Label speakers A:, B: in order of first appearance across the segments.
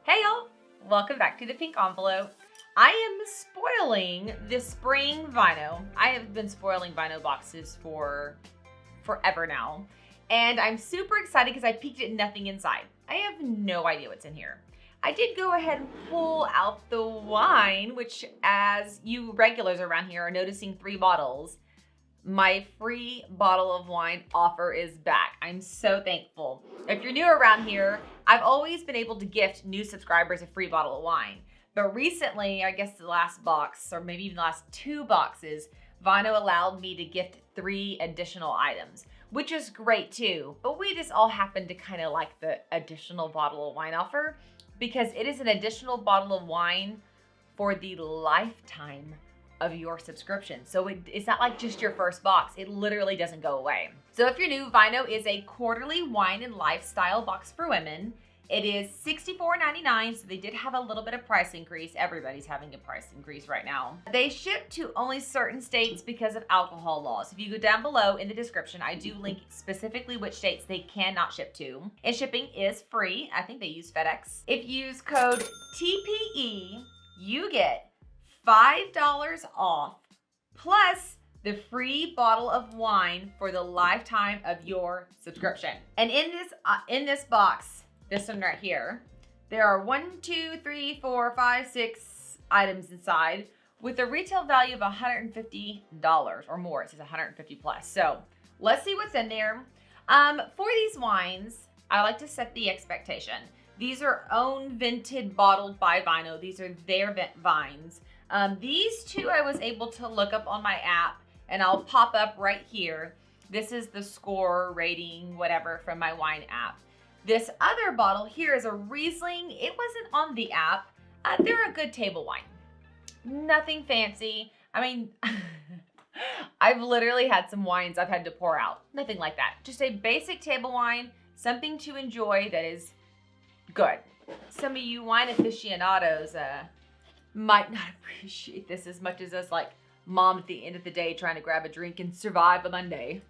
A: Hey y'all, welcome back to the Pink Envelope. I am spoiling the spring VineOh. I have been spoiling VineOh boxes for forever now. And I'm super excited because I peeked at nothing inside. I have no idea what's in here. I did go ahead and pull out the wine, which as you regulars around here are noticing 3 bottles, my free bottle of wine offer is back. I'm so thankful. If you're new around here, I've always been able to gift new subscribers a free bottle of wine. But recently, I guess the last box, or maybe even the last 2 boxes, VineOh allowed me to gift 3 additional items, which is great too. But we just all happen to kind of like the additional bottle of wine offer because it is an additional bottle of wine for the lifetime of your subscription. So it's not like just your first box. It literally doesn't go away. So if you're new, VineOh is a quarterly wine and lifestyle box for women. It is $64.99, so they did have a little bit of price increase. Everybody's having a price increase right now. They ship to only certain states because of alcohol laws. If you go down below in the description, I do link specifically which states they cannot ship to. And shipping is free. I think they use FedEx. If you use code TPE, you get $5 off plus the free bottle of wine for the lifetime of your subscription. And in this box, this one right here, there are 6 items inside with a retail value of $150 or more. It says 150 plus. So let's see what's in there. For these wines, I like to set the expectation. These are own vented bottled by VineOh. These are their vines. These 2 I was able to look up on my app, and I'll pop up right here. This is the score, rating, whatever from my wine app. This other bottle here is a Riesling. It wasn't on the app. They're a good table wine. Nothing fancy. I mean, I've literally had some wines I've had to pour out. Nothing like that. Just a basic table wine, something to enjoy that is good. Some of you wine aficionados might not appreciate this as much as us like mom at the end of the day trying to grab a drink and survive a Monday.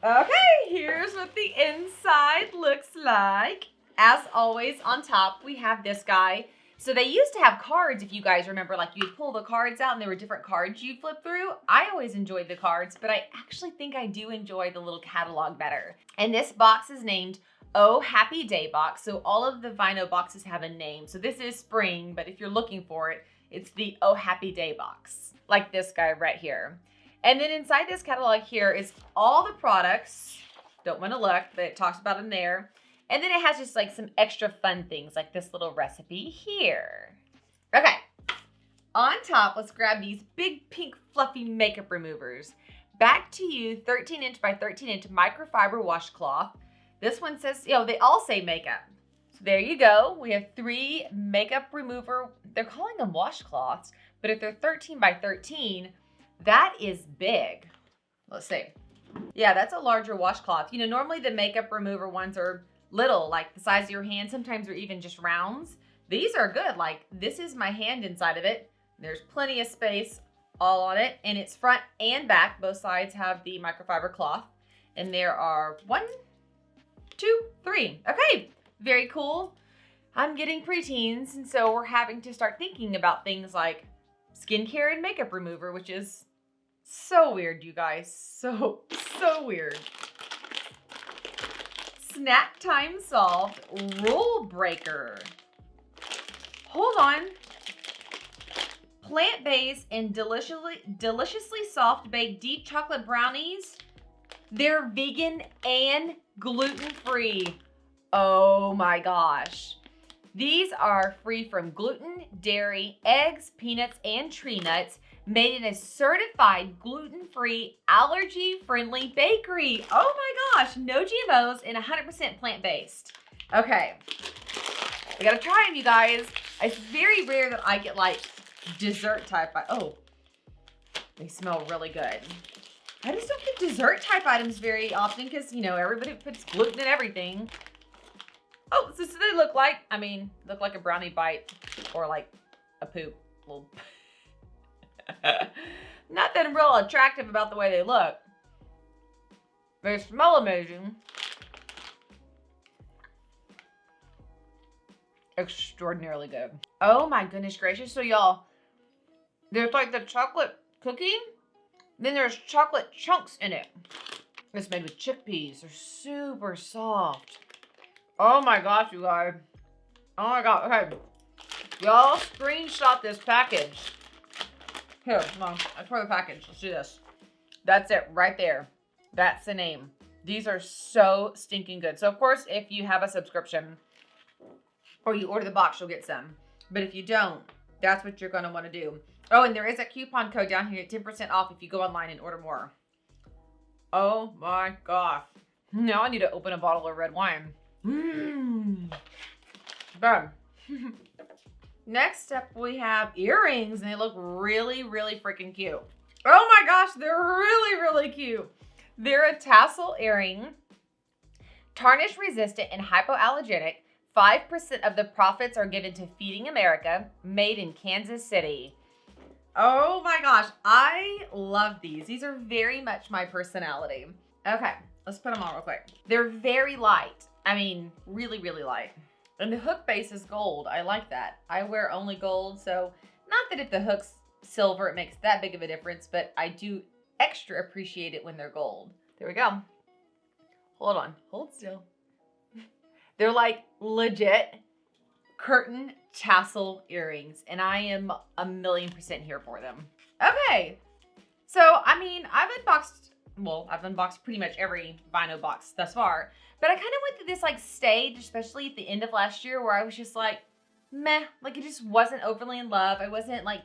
A: Okay, here's what the inside looks like. As always, on top, we have this guy. So they used to have cards, if you guys remember, like you'd pull the cards out and there were different cards you'd flip through. I always enjoyed the cards, but I actually think I do enjoy the little catalog better. And this box is named Oh Happy Day box. So all of the VineOh boxes have a name. So this is spring, but if you're looking for it, it's the Oh Happy Day box, like this guy right here. And then inside this catalog here is all the products. Don't want to look, but it talks about them there. And then it has just like some extra fun things like this little recipe here. Okay, on top, let's grab these big pink fluffy makeup removers. Back to you, 13-inch by 13-inch microfiber washcloth. This one says, they all say makeup. So there you go. We have 3 makeup remover. They're calling them washcloths, but if they're 13 by 13, that is big. Let's see. Yeah, that's a larger washcloth. Normally the makeup remover ones are little, like the size of your hand. Sometimes they're even just rounds. These are good. Like this is my hand inside of it. There's plenty of space all on it, and it's front and back. Both sides have the microfiber cloth, and there are 1, 2, 3. Okay, very cool. I'm getting preteens, and so we're having to start thinking about things like skincare and makeup remover, which is so weird, you guys. So weird. Snack time solved rule breaker. Hold on. Plant-based and deliciously soft baked deep chocolate brownies. They're vegan and gluten-free. Oh my gosh. These are free from gluten, dairy, eggs, peanuts, and tree nuts, made in a certified gluten-free, allergy-friendly bakery. Oh my gosh, no GMOs and 100% plant-based. Okay, I gotta try them, you guys. It's very rare that I get like dessert type. Oh, they smell really good. I just don't get dessert type items very often because, everybody puts gluten in everything. Oh, so they look like, look like a brownie bite or like a poop. Well, nothing real attractive about the way they look. They smell amazing. extraordinarily good. Oh my goodness gracious. So y'all, there's like the chocolate cookie, then there's chocolate chunks in it. It's made with chickpeas. They're super soft. Oh my gosh, you guys. Oh my god. Okay. Y'all screenshot this package. Here, come on. That's for the package. Let's do this. That's it right there. That's the name. These are so stinking good. So of course, if you have a subscription or you order the box, you'll get some. But if you don't, that's what you're going to want to do. Oh, and there is a coupon code down here at 10% off if you go online and order more. Oh my gosh. Now I need to open a bottle of red wine. Mmm. Bam. Next up, we have earrings, and they look really, really freaking cute. Oh my gosh, they're really, really cute. They're a tassel earring, tarnish resistant and hypoallergenic. 5% of the profits are given to Feeding America, made in Kansas City. Oh my gosh, I love these. These are very much my personality. Okay, let's put them on real quick. They're very light. I mean, really, really light. And the hook base is gold. I like that. I wear only gold, so not that if the hook's silver, it makes that big of a difference, but I do extra appreciate it when they're gold. There we go. Hold on. Hold still. They're like legit curtain tassel earrings, and I am 1,000,000% here for them. Okay. So, I mean, I've unboxed pretty much every VineOh box thus far, but I kind of went through this like stage, especially at the end of last year, where I was just like, meh, like it just wasn't overly in love. I wasn't like,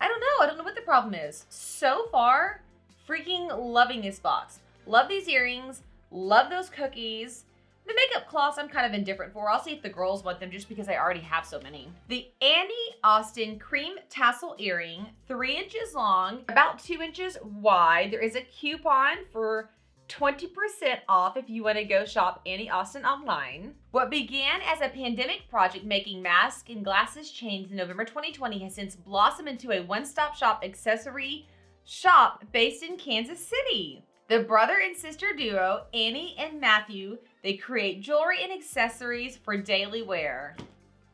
A: I don't know what the problem is. So far, freaking loving this box. Love these earrings, love those cookies. The makeup cloths I'm kind of indifferent for. I'll see if the girls want them just because I already have so many. The Austen cream tassel earring, 3 inches long, about 2 inches wide. There is a coupon for 20% off if you want to go shop Austen online. What began as a pandemic project making masks and glasses chains in November 2020 has since blossomed into a one-stop shop accessory shop based in Kansas City. The brother and sister duo, Annie and Matthew, they create jewelry and accessories for daily wear.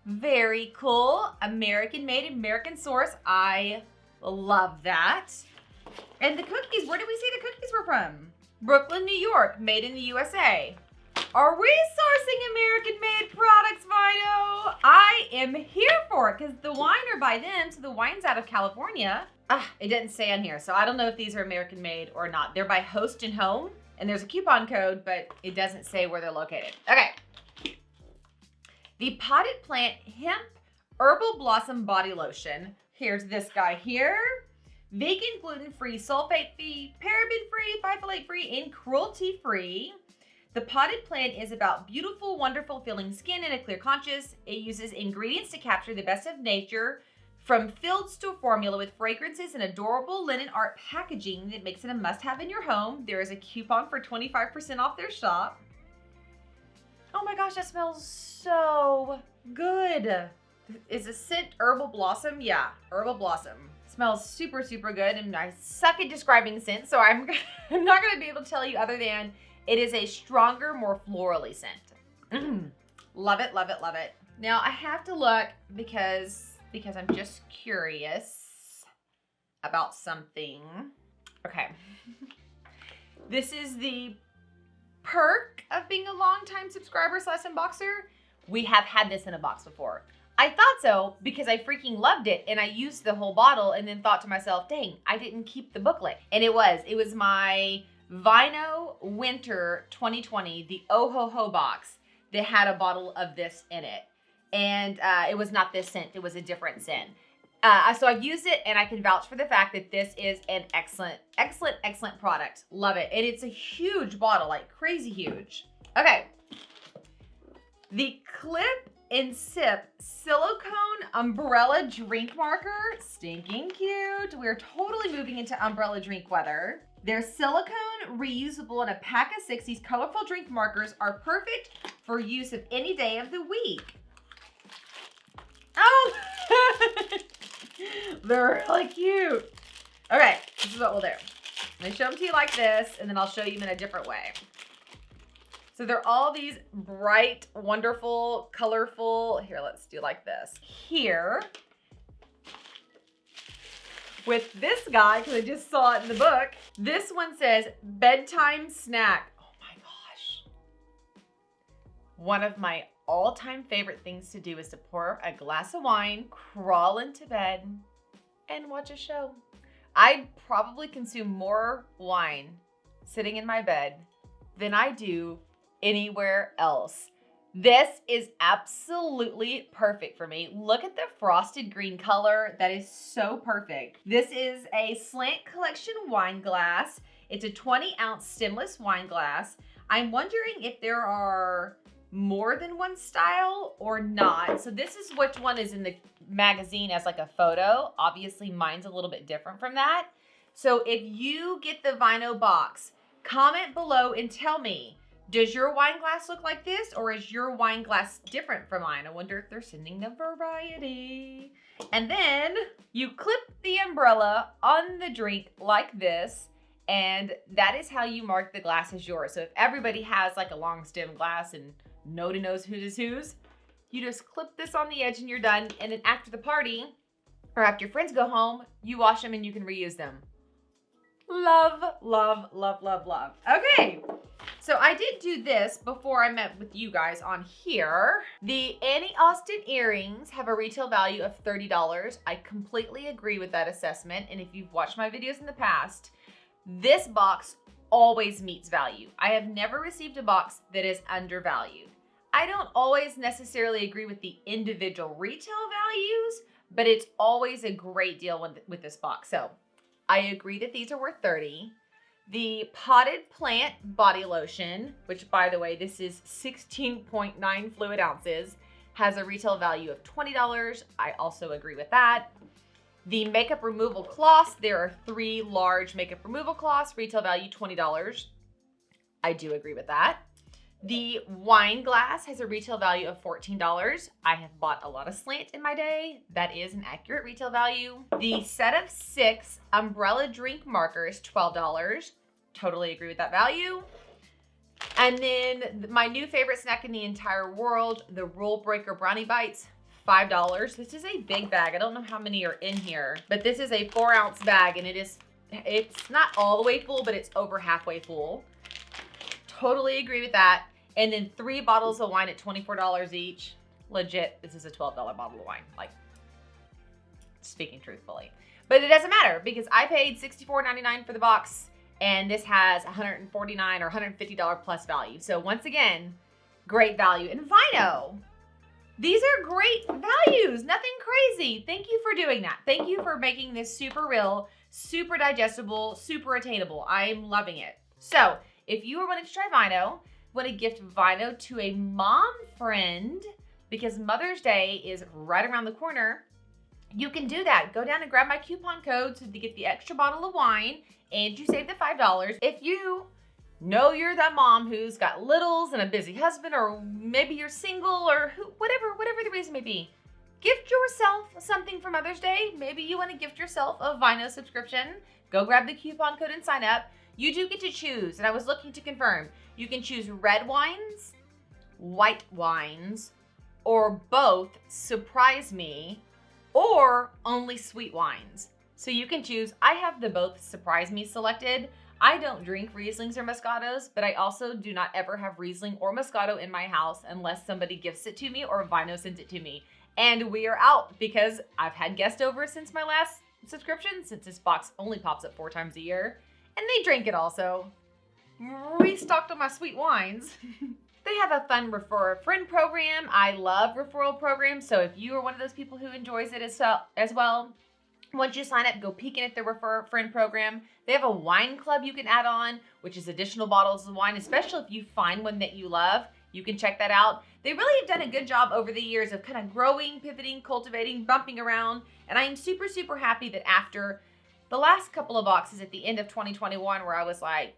A: Very cool. American made, American source. I love that. And the cookies, where did we say the cookies were from? Brooklyn, New York, made in the USA. Are we sourcing American-made products, VineOh? I am here for it because the wine are by them, so the wine's out of California. It didn't say on here, so I don't know if these are American-made or not. They're by Host and Home, and there's a coupon code, but it doesn't say where they're located. Okay. The Potted Plant Hemp Herbal Blossom Body Lotion. Here's this guy here. Vegan, gluten-free, sulfate-free, paraben-free, phytolate-free, and cruelty-free. The Potted Plant is about beautiful, wonderful feeling skin and a clear conscience. It uses ingredients to capture the best of nature, from fields to formula, with fragrances and adorable linen art packaging that makes it a must-have in your home. There is a coupon for 25% off their shop. Oh my gosh, that smells so good. Is a scent Herbal Blossom? Yeah, Herbal Blossom. Smells super, super good, and I suck at describing scent, so I'm not going to be able to tell you other than it is a stronger, more florally scent. Love it, love it, love it. Now, I have to look because I'm just curious about something. Okay. This is the perk of being a longtime subscriber / unboxer. We have had this in a box before. I thought so because I freaking loved it, and I used the whole bottle and then thought to myself, dang, I didn't keep the booklet. And it was my VineOh Winter 2020, the Oh Ho Ho box that had a bottle of this in it. And it was not this scent, it was a different scent. So I've used it, and I can vouch for the fact that this is an excellent, excellent, excellent product. Love it. And it's a huge bottle, like crazy huge. Okay. The Clip and Sip Silicone Umbrella Drink Marker. Stinking cute. We're totally moving into umbrella drink weather. They're silicone, reusable, and a pack of 6. These colorful drink markers are perfect for use of any day of the week. Oh! They're really cute. Okay, this is what we'll do. I'm gonna show them to you like this, and then I'll show you them in a different way. So they're all these bright, wonderful, colorful. Here, let's do like this. Here, with this guy, because I just saw it in the book, this one says bedtime snack. Oh my gosh. One of my all-time favorite things to do is to pour a glass of wine, crawl into bed, and watch a show. I'd probably consume more wine sitting in my bed than I do anywhere else. This is absolutely perfect for me. Look at the frosted green color. That is so perfect. This is a Slant Collection wine glass. It's a 20-ounce stemless wine glass. I'm wondering if there are more than one style or not. So this is which one is in the magazine as like a photo. Obviously mine's a little bit different from that. So if you get the VineOh box, comment below and tell me, does your wine glass look like this, or is your wine glass different from mine? I wonder if they're sending a variety. And then you clip the umbrella on the drink like this, and that is how you mark the glass as yours. So if everybody has like a long stem glass and nobody knows whose is whose, you just clip this on the edge and you're done. And then after the party, or after your friends go home, you wash them and you can reuse them. Love, love, love, love, love. Okay. So I did do this before I met with you guys on here. The Austen earrings have a retail value of $30. I completely agree with that assessment. And if you've watched my videos in the past, this box always meets value. I have never received a box that is undervalued. I don't always necessarily agree with the individual retail values, but it's always a great deal with this box. So I agree that these are worth $30. The Potted Plant Body Lotion, which by the way, this is 16.9 fluid ounces, has a retail value of $20. I also agree with that. The makeup removal cloths, there are 3 large makeup removal cloths, retail value $20. I do agree with that. The wine glass has a retail value of $14. I have bought a lot of Slant in my day. That is an accurate retail value. The set of 6 umbrella drink markers, $12. Totally agree with that value. And then my new favorite snack in the entire world, the Rule Breaker Brownie Bites, $5. This is a big bag. I don't know how many are in here, but this is a 4-ounce bag and it's not all the way full, but it's over halfway full. Totally agree with that. And then 3 bottles of wine at $24 each. Legit, this is a $12 bottle of wine. Like, speaking truthfully. But it doesn't matter because I paid $64.99 for the box and this has $149 or $150 plus value. So once again, great value. And VineOh, these are great values, nothing crazy. Thank you for doing that. Thank you for making this super real, super digestible, super attainable. I'm loving it. So if you are wanting to try VineOh, want to gift VineOh to a mom friend because Mother's Day is right around the corner, you can do that. Go down and grab my coupon code so to get the extra bottle of wine and you save the $5. If you know you're that mom who's got littles and a busy husband, or maybe you're single, or whatever the reason may be, gift yourself something for Mother's Day. Maybe you want to gift yourself a VineOh subscription. Go grab the coupon code and sign up. You do get to choose, and I was looking to confirm. You can choose red wines, white wines, or both surprise me, or only sweet wines. So you can choose. I have the both surprise me selected. I don't drink Rieslings or Moscatos, but I also do not ever have Riesling or Moscato in my house unless somebody gifts it to me or VineOh sends it to me. And we are out because I've had guests over since my last subscription, since this box only pops up 4 times a year, and they drink it also. Restocked on my sweet wines. They have a fun refer a friend program. I love referral programs, so if you are one of those people who enjoys it as well, once you sign up, go peeking at the Refer a Friend program. They have a wine club you can add on, which is additional bottles of wine, especially if you find one that you love. You can check that out. They really have done a good job over the years of kind of growing, pivoting, cultivating, bumping around. And I am super, super happy that after the last couple of boxes at the end of 2021 where I was like,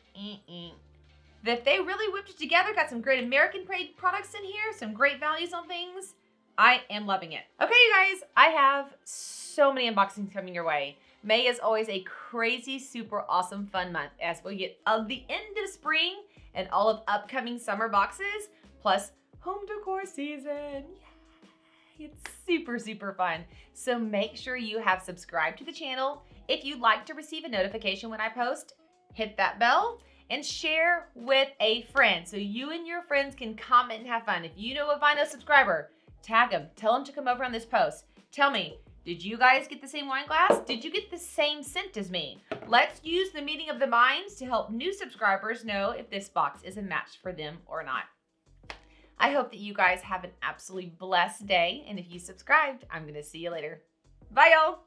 A: that they really whipped it together, got some great American-made products in here, some great values on things. I am loving it. Okay, you guys, I have so many unboxings coming your way. May is always a crazy, super awesome, fun month as we get the end of spring and all of upcoming summer boxes, plus home decor season. Yay! It's super, super fun. So make sure you have subscribed to the channel. If you'd like to receive a notification when I post, hit that bell and share with a friend so you and your friends can comment and have fun. If you know a VineOh subscriber, tag them. Tell them to come over on this post. Tell me, did you guys get the same wine glass? Did you get the same scent as me? Let's use the meeting of the minds to help new subscribers know if this box is a match for them or not. I hope that you guys have an absolutely blessed day. And if you subscribed, I'm going to see you later. Bye, y'all.